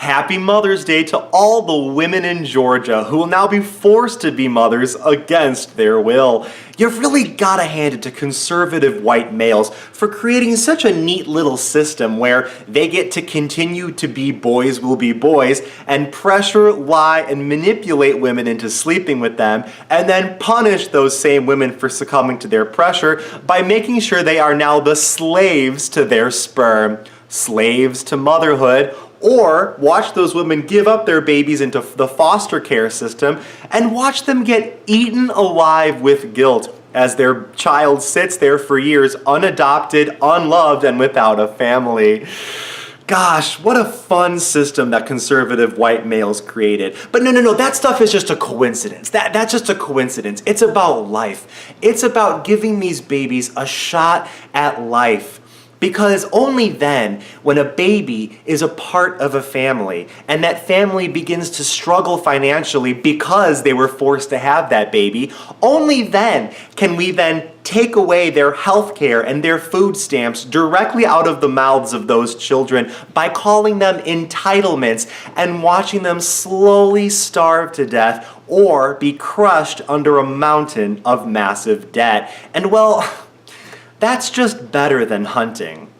Happy Mother's Day to all the women in Georgia who will now be forced to be mothers against their will. You've really gotta hand it to conservative white males for creating such a neat little system where they get to continue to be boys will be boys and pressure, lie, and manipulate women into sleeping with them, and then punish those same women for succumbing to their pressure by making sure they are now the slaves to their sperm, slaves to motherhood, or watch those women give up their babies into the foster care system and watch them get eaten alive with guilt as their child sits there for years unadopted, unloved, and without a family. Gosh, what a fun system that conservative white males created. But no, that stuff is just a coincidence. That's just a coincidence. It's about life. It's about giving these babies a shot at life. Because only then, when a baby is a part of a family, and that family begins to struggle financially because they were forced to have that baby, only then can we then take away their health care and their food stamps directly out of the mouths of those children by calling them entitlements and watching them slowly starve to death or be crushed under a mountain of massive debt. And well, that's just better than hunting.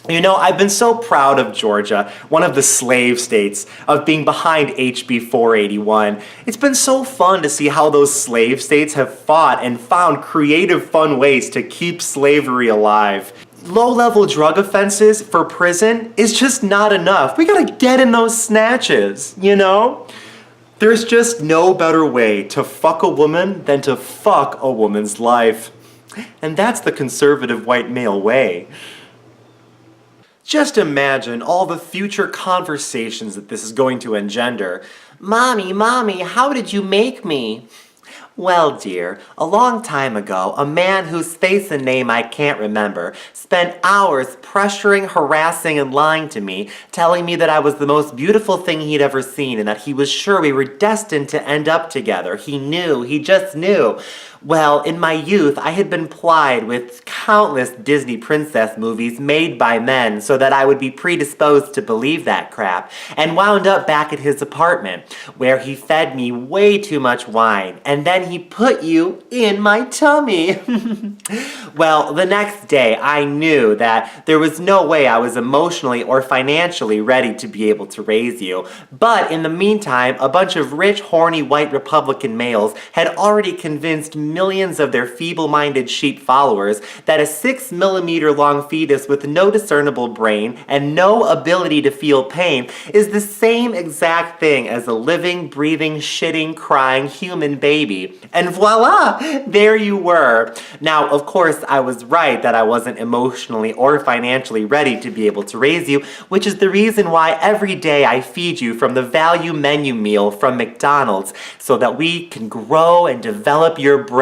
You know, I've been so proud of Georgia, one of the slave states, of being behind HB 481. It's been so fun to see how those slave states have fought and found creative, fun ways to keep slavery alive. Low-level drug offenses for prison is just not enough. We gotta get in those snatches, you know? There's just no better way to fuck a woman than to fuck a woman's life. And that's the conservative white male way. Just imagine all the future conversations that this is going to engender. Mommy, how did you make me? Well, dear, a long time ago, a man whose face and name I can't remember spent hours pressuring, harassing, and lying to me, telling me that I was the most beautiful thing he'd ever seen and that he was sure we were destined to end up together. He just knew. Well, in my youth, I had been plied with countless Disney princess movies made by men so that I would be predisposed to believe that crap, and wound up back at his apartment, where he fed me way too much wine, and then he put you in my tummy. Well, the next day, I knew that there was no way I was emotionally or financially ready to be able to raise you. But in the meantime, a bunch of rich, horny, white Republican males had already convinced millions of their feeble-minded sheep followers that a 6-millimeter long fetus with no discernible brain and no ability to feel pain is the same exact thing as a living, breathing, shitting, crying human baby. And voila! There you were. Now, of course, I was right that I wasn't emotionally or financially ready to be able to raise you, which is the reason why every day I feed you from the value menu meal from McDonald's so that we can grow and develop your brain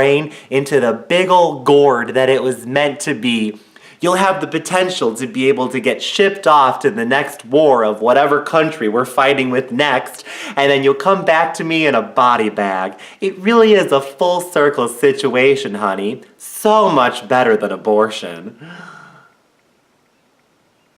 into the big ol' gourd that it was meant to be. You'll have the potential to be able to get shipped off to the next war of whatever country we're fighting with next, and then you'll come back to me in a body bag. It really is a full circle situation, honey. So much better than abortion.